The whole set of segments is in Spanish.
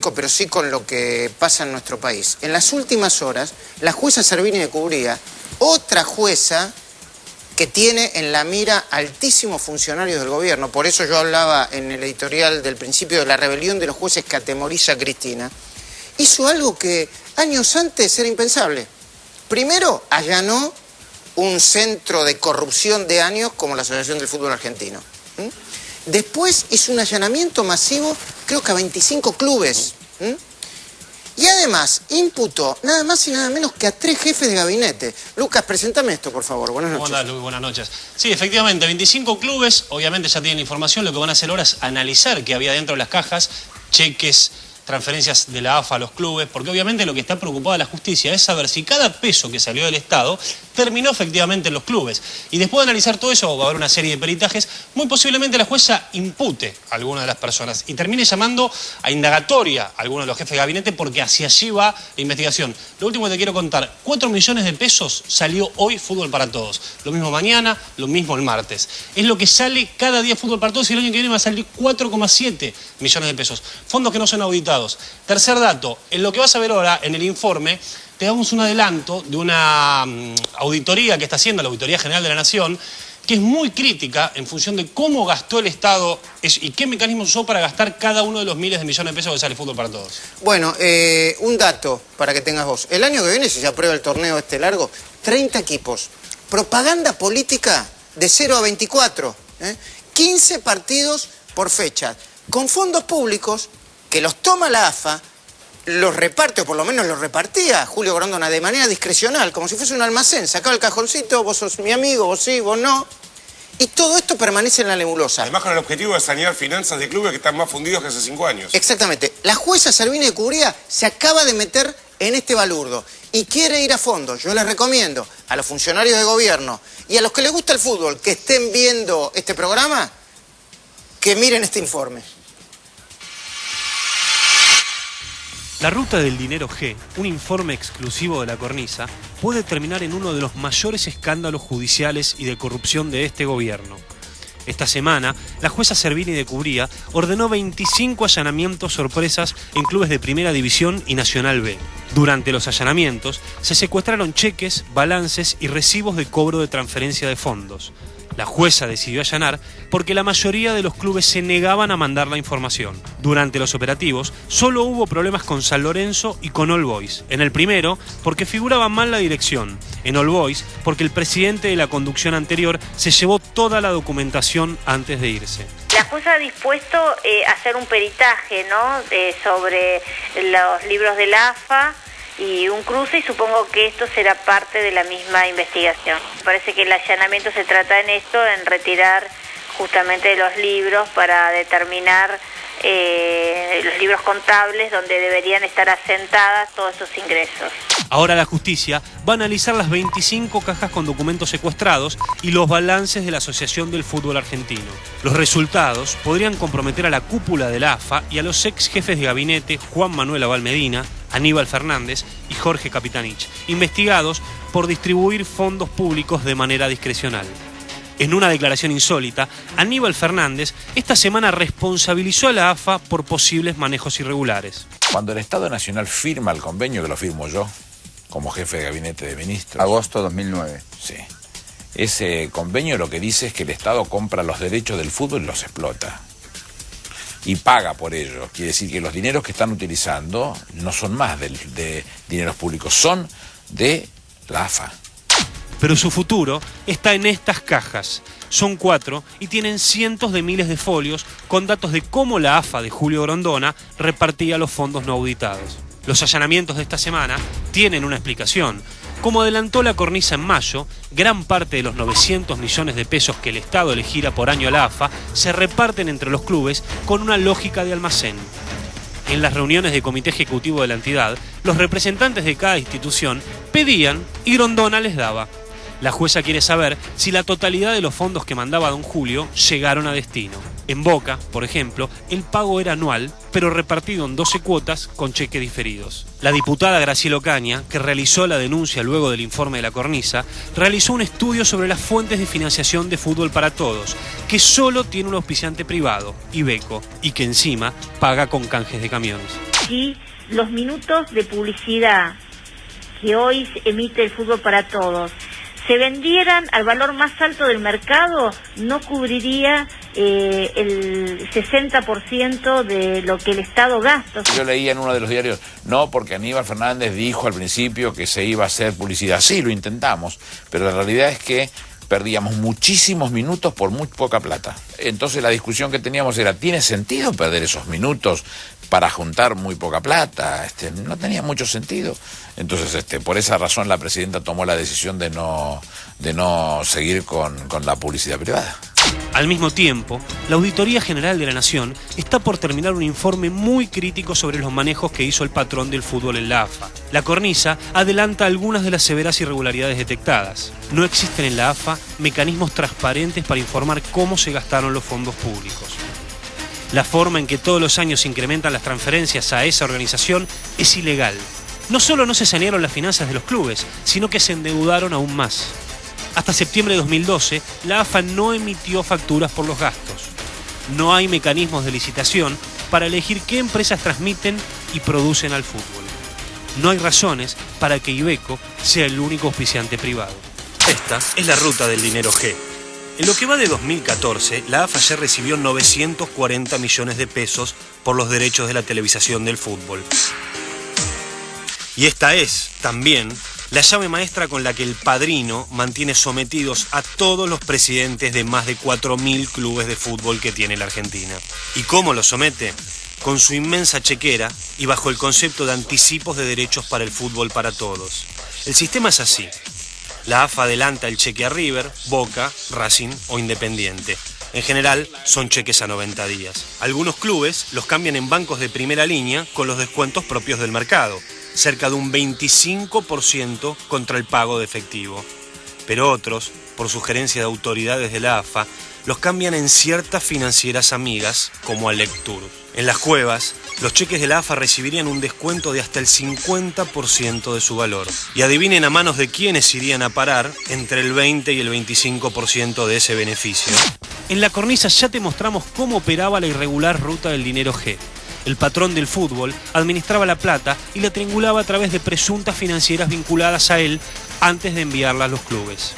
político, pero sí con lo que pasa en nuestro país. En las últimas horas, la jueza Servini de Cubría, otra jueza que tiene en la mira altísimos funcionarios del gobierno, por eso yo hablaba en el editorial del principio de la rebelión de los jueces que atemoriza a Cristina, hizo algo que años antes era impensable. Primero, allanó un centro de corrupción de años como la Asociación del Fútbol Argentino. Después hizo un allanamiento masivo, creo que a 25 clubes. Y además imputó nada más y nada menos que a 3 jefes de gabinete. Lucas, preséntame esto, por favor. Buenas noches. ¿Cómo andás, Luis? Buenas noches. Sí, efectivamente, 25 clubes, obviamente ya tienen información. Lo que van a hacer ahora es analizar qué había dentro de las cajas, cheques, transferencias de la AFA a los clubes, porque obviamente lo que está preocupada la justicia es saber si cada peso que salió del Estado terminó efectivamente en los clubes. Y después de analizar todo eso, va a haber una serie de peritajes, muy posiblemente la jueza impute a alguna de las personas y termine llamando a indagatoria a alguno de los jefes de gabinete, porque hacia allí va la investigación. Lo último que te quiero contar, 4 millones de pesos salió hoy Fútbol para Todos. Lo mismo mañana, lo mismo el martes. Es lo que sale cada día Fútbol para Todos y el año que viene va a salir 4,7 millones de pesos. Fondos que no son auditados. Tercer dato, en lo que vas a ver ahora en el informe, te damos un adelanto de una auditoría que está haciendo la Auditoría General de la Nación, que es muy crítica en función de cómo gastó el Estado y qué mecanismos usó para gastar cada uno de los miles de millones de pesos que sale Fútbol para Todos. Bueno, un dato para que tengas vos. El año que viene, si se aprueba el torneo este largo, 30 equipos. Propaganda política de 0 a 24. 15 partidos por fecha. Con fondos públicos que los toma la AFA, los reparte, o por lo menos los repartía Julio Grondona de manera discrecional, como si fuese un almacén. Sacaba el cajoncito, vos sos mi amigo, vos sí, vos no. Y todo esto permanece en la nebulosa. Además con el objetivo de sanear finanzas de clubes que están más fundidos que hace 5 años. Exactamente. La jueza Servini de Cubría se acaba de meter en este balurdo y quiere ir a fondo. Yo les recomiendo a los funcionarios de gobierno y a los que les gusta el fútbol que estén viendo este programa, que miren este informe. La ruta del dinero G, un informe exclusivo de la cornisa, puede terminar en uno de los mayores escándalos judiciales y de corrupción de este gobierno. Esta semana, la jueza Servini de Cubría ordenó 25 allanamientos sorpresas en clubes de Primera División y Nacional B. Durante los allanamientos, se secuestraron cheques, balances y recibos de cobro de transferencia de fondos. La jueza decidió allanar porque la mayoría de los clubes se negaban a mandar la información. Durante los operativos, solo hubo problemas con San Lorenzo y con All Boys. En el primero, porque figuraba mal la dirección. En All Boys, porque el presidente de la conducción anterior se llevó toda la documentación antes de irse. La jueza ha dispuesto a hacer un peritaje, ¿no? Sobre los libros de la AFA y un cruce, y supongo que esto será parte de la misma investigación. Parece que el allanamiento se trata en esto, en retirar justamente los libros para determinar los libros contables donde deberían estar asentadas todos esos ingresos. Ahora la justicia va a analizar las 25 cajas con documentos secuestrados y los balances de la Asociación del Fútbol Argentino. Los resultados podrían comprometer a la cúpula de la AFA y a los ex jefes de gabinete Juan Manuel Abal Medina, Aníbal Fernández y Jorge Capitanich, investigados por distribuir fondos públicos de manera discrecional. En una declaración insólita, Aníbal Fernández esta semana responsabilizó a la AFA por posibles manejos irregulares. Cuando el Estado Nacional firma el convenio, que lo firmo yo, como jefe de gabinete de ministros... Agosto 2009. Sí. Ese convenio lo que dice es que el Estado compra los derechos del fútbol y los explota. Y paga por ello. Quiere decir que los dineros que están utilizando no son más de dineros públicos, son de la AFA. Pero su futuro está en estas cajas. Son 4 y tienen cientos de miles de folios con datos de cómo la AFA de Julio Grondona repartía los fondos no auditados. Los allanamientos de esta semana tienen una explicación. Como adelantó la cornisa en mayo, gran parte de los 900 millones de pesos que el Estado le gira por año a la AFA se reparten entre los clubes con una lógica de almacén. En las reuniones de comité ejecutivo de la entidad, los representantes de cada institución pedían y Grondona les daba. La jueza quiere saber si la totalidad de los fondos que mandaba don Julio llegaron a destino. En Boca, por ejemplo, el pago era anual, pero repartido en 12 cuotas con cheques diferidos. La diputada Graciela Ocaña, que realizó la denuncia luego del informe de la cornisa, realizó un estudio sobre las fuentes de financiación de Fútbol para Todos, que solo tiene un auspiciante privado, Iveco, y que encima paga con canjes de camiones. si los minutos de publicidad que hoy emite el Fútbol para Todos se vendieran al valor más alto del mercado, no cubriría el 60% de lo que el Estado gasta. Yo leía en uno de los diarios, no, porque Aníbal Fernández dijo al principio que se iba a hacer publicidad. Sí, lo intentamos, pero la realidad es que perdíamos muchísimos minutos por muy poca plata. Entonces la discusión que teníamos era, ¿tiene sentido perder esos minutos para juntar muy poca plata? No tenía mucho sentido. Entonces, por esa razón la presidenta tomó la decisión de no seguir con la publicidad privada. Al mismo tiempo, la Auditoría General de la Nación está por terminar un informe muy crítico sobre los manejos que hizo el patrón del fútbol en la AFA. La cornisa adelanta algunas de las severas irregularidades detectadas. No existen en la AFA mecanismos transparentes para informar cómo se gastaron los fondos públicos. La forma en que todos los años se incrementan las transferencias a esa organización es ilegal. No solo no se sanearon las finanzas de los clubes, sino que se endeudaron aún más. Hasta septiembre de 2012, la AFA no emitió facturas por los gastos. No hay mecanismos de licitación para elegir qué empresas transmiten y producen al fútbol. No hay razones para que Iveco sea el único auspiciante privado. Esta es la ruta del dinero G. En lo que va de 2014, la AFA ya recibió 940 millones de pesos por los derechos de la televisación del fútbol. Y esta es, también, la llave maestra con la que el padrino mantiene sometidos a todos los presidentes de más de 4.000 clubes de fútbol que tiene la Argentina. ¿Y cómo los somete? Con su inmensa chequera y bajo el concepto de anticipos de derechos para el fútbol para todos. El sistema es así. La AFA adelanta el cheque a River, Boca, Racing o Independiente. En general, son cheques a 90 días. Algunos clubes los cambian en bancos de primera línea con los descuentos propios del mercado, cerca de un 25% contra el pago de efectivo. Pero otros, por sugerencia de autoridades de la AFA, los cambian en ciertas financieras amigas, como Alectur. En las cuevas, los cheques de la AFA recibirían un descuento de hasta el 50% de su valor. Y adivinen a manos de quiénes irían a parar entre el 20 y el 25% de ese beneficio. En la cornisa ya te mostramos cómo operaba la irregular ruta del dinero G. El patrón del fútbol administraba la plata y la triangulaba a través de presuntas financieras vinculadas a él antes de enviarla a los clubes.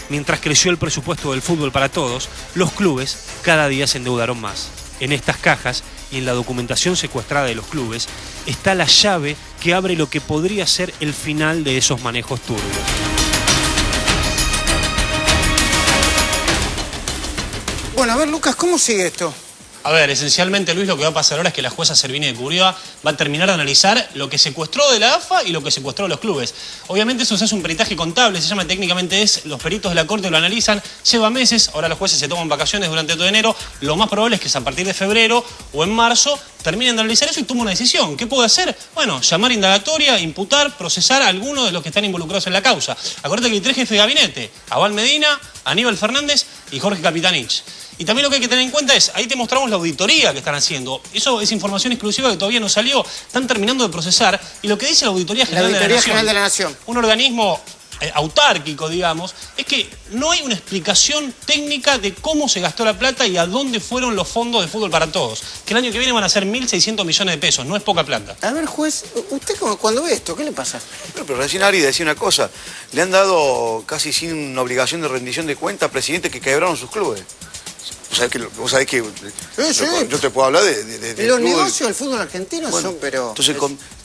Mientras creció el presupuesto del fútbol para todos, los clubes cada día se endeudaron más. En estas cajas y en la documentación secuestrada de los clubes está la llave que abre lo que podría ser el final de esos manejos turbios. Bueno, a ver, Lucas, ¿cómo sigue esto? A ver, esencialmente, Luis, lo que va a pasar ahora es que la jueza Servini de Curriba va a terminar de analizar lo que secuestró de la AFA y lo que secuestró de los clubes. Obviamente eso se hace un peritaje contable, se llama técnicamente, los peritos de la Corte lo analizan, lleva meses, ahora los jueces se toman vacaciones durante todo enero, lo más probable es que a partir de febrero o en marzo terminen de analizar eso y tomen una decisión. ¿Qué puede hacer? Bueno, llamar indagatoria, imputar, procesar a alguno de los que están involucrados en la causa. Acuérdate que hay 3 jefes de gabinete, Abal Medina, Aníbal Fernández y Jorge Capitanich. Y también lo que hay que tener en cuenta es, ahí te mostramos la auditoría que están haciendo. Eso es información exclusiva que todavía no salió. Están terminando de procesar. Y lo que dice la Auditoría General de la Nación, un organismo autárquico, digamos, es que no hay una explicación técnica de cómo se gastó la plata y a dónde fueron los fondos de fútbol para todos. Que el año que viene van a ser 1.600 millones de pesos, no es poca plata. A ver, juez, ¿usted cuando ve esto, qué le pasa? Pero recién Ari decía una cosa, le han dado casi sin obligación de rendición de cuentas a presidentes que quebraron sus clubes. Vos sabés que yo te puedo hablar de los negocios del fútbol argentino son, pero... Entonces,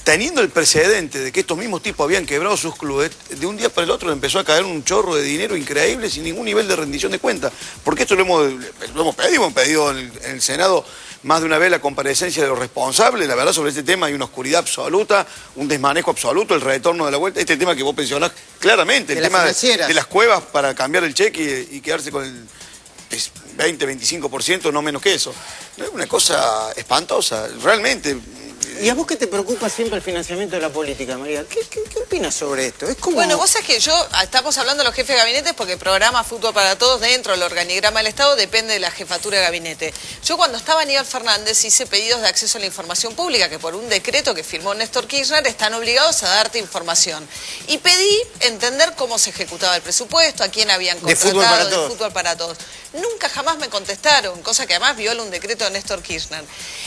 teniendo el precedente de que estos mismos tipos habían quebrado sus clubes, de un día para el otro le empezó a caer un chorro de dinero increíble sin ningún nivel de rendición de cuentas. Porque esto lo hemos pedido en el Senado más de una vez la comparecencia de los responsables. La verdad, sobre este tema hay una oscuridad absoluta, un desmanejo absoluto, el retorno de la vuelta. Este tema que vos mencionás claramente, el tema de las cuevas para cambiar el cheque y quedarse con el 20, 25%, no menos que eso. Es una cosa espantosa, realmente. ¿Y a vos qué te preocupa siempre el financiamiento de la política, María? ¿Qué opinas sobre esto? Es como... Bueno, vos sabés que estamos hablando de los jefes de gabinete porque el programa Fútbol para Todos dentro del organigrama del Estado depende de la jefatura de gabinete. Yo cuando estaba Aníbal Fernández hice pedidos de acceso a la información pública que por un decreto que firmó Néstor Kirchner están obligados a darte información. Y pedí entender cómo se ejecutaba el presupuesto, a quién habían contratado, de Fútbol para Todos. Nunca jamás me contestaron, cosa que además viola un decreto de Néstor Kirchner.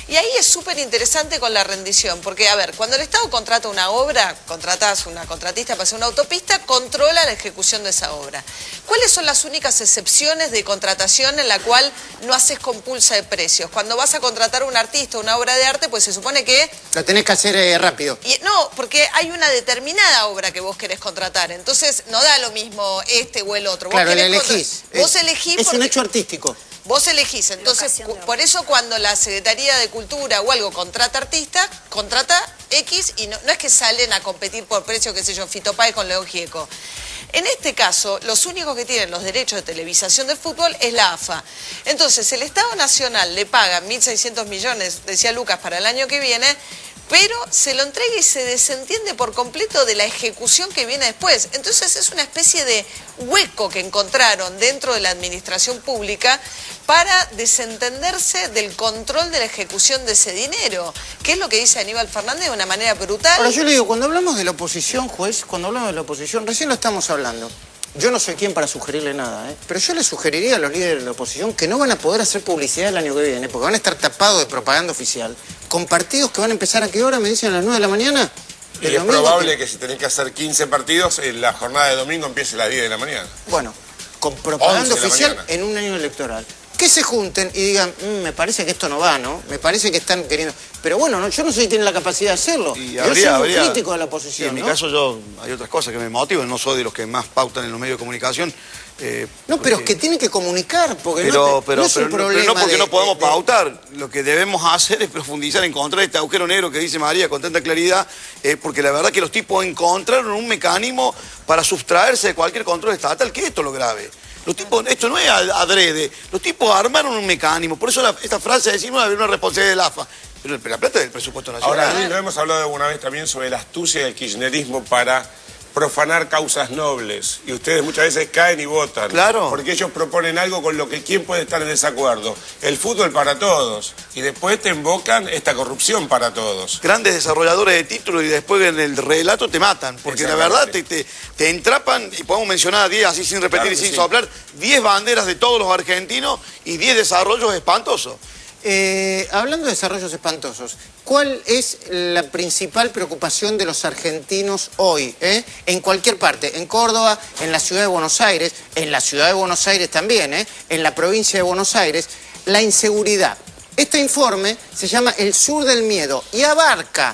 Y ahí es súper interesante con la rendición, porque a ver, cuando el Estado contrata una obra, contratás una contratista para hacer una autopista, controla la ejecución de esa obra. ¿Cuáles son las únicas excepciones de contratación en la cual no haces compulsa de precios? Cuando vas a contratar a un artista, una obra de arte, pues se supone que... Lo tenés que hacer rápido. No, porque hay una determinada obra que vos querés contratar, entonces no da lo mismo este o el otro. Claro, le elegís. Vos elegís es un hecho artístico. Vos elegís, entonces por eso cuando la Secretaría de Cultura o algo contrata artistas, contrata X y no es que salen a competir por precio, qué sé yo, Fito Páez con León Gieco. En este caso, los únicos que tienen los derechos de televisación del fútbol es la AFA. Entonces, el Estado Nacional le paga 1.600 millones, decía Lucas, para el año que viene, pero se lo entrega y se desentiende por completo de la ejecución que viene después. Entonces es una especie de hueco que encontraron dentro de la administración pública para desentenderse del control de la ejecución de ese dinero, que es lo que dice Aníbal Fernández de una manera brutal. Ahora yo le digo, cuando hablamos de la oposición, juez, cuando hablamos de la oposición, recién lo estamos hablando. Yo no soy quien para sugerirle nada, pero yo le sugeriría a los líderes de la oposición que no van a poder hacer publicidad el año que viene, porque van a estar tapados de propaganda oficial, con partidos que van a empezar a qué hora, me dicen, a las 9 de la mañana. Y es probable que si tenés que hacer 15 partidos, la jornada de domingo empiece a las 10 de la mañana. Bueno, con propaganda oficial en un año electoral. Que se junten y digan, me parece que esto no va, ¿no? Me parece que están queriendo... Pero bueno, yo no sé si tienen la capacidad de hacerlo. Yo soy muy crítico de la oposición, en mi caso hay otras cosas que me motivan, no soy de los que más pautan en los medios de comunicación. Pero es que tienen que comunicar, porque no es un problema no porque no podemos pautar. Lo que debemos hacer es profundizar, encontrar este agujero negro que dice María con tanta claridad, porque la verdad que los tipos encontraron un mecanismo para sustraerse de cualquier control estatal, que esto es lo grave. Los tipos, esto no es adrede, los tipos armaron un mecanismo, por eso esta frase de decir, no había una responsabilidad del AFA, pero la plata es del presupuesto nacional. Ahora, lo hemos hablado alguna vez también sobre la astucia del kirchnerismo para profanar causas nobles, y ustedes muchas veces caen y votan. Claro. Porque ellos proponen algo con lo que quién puede estar en desacuerdo. El fútbol para todos, y después te invocan esta corrupción para todos. Grandes desarrolladores de títulos y después en el relato te matan, porque la verdad te entrapan, y podemos mencionar 10, así sin repetir y sin soplar, 10 banderas de todos los argentinos y 10 desarrollos espantosos. Hablando de desarrollos espantosos, ¿cuál es la principal preocupación de los argentinos hoy? En cualquier parte, en Córdoba, en la ciudad de Buenos Aires, en la ciudad de Buenos Aires también, en la provincia de Buenos Aires, la inseguridad. Este informe se llama El Sur del Miedo y abarca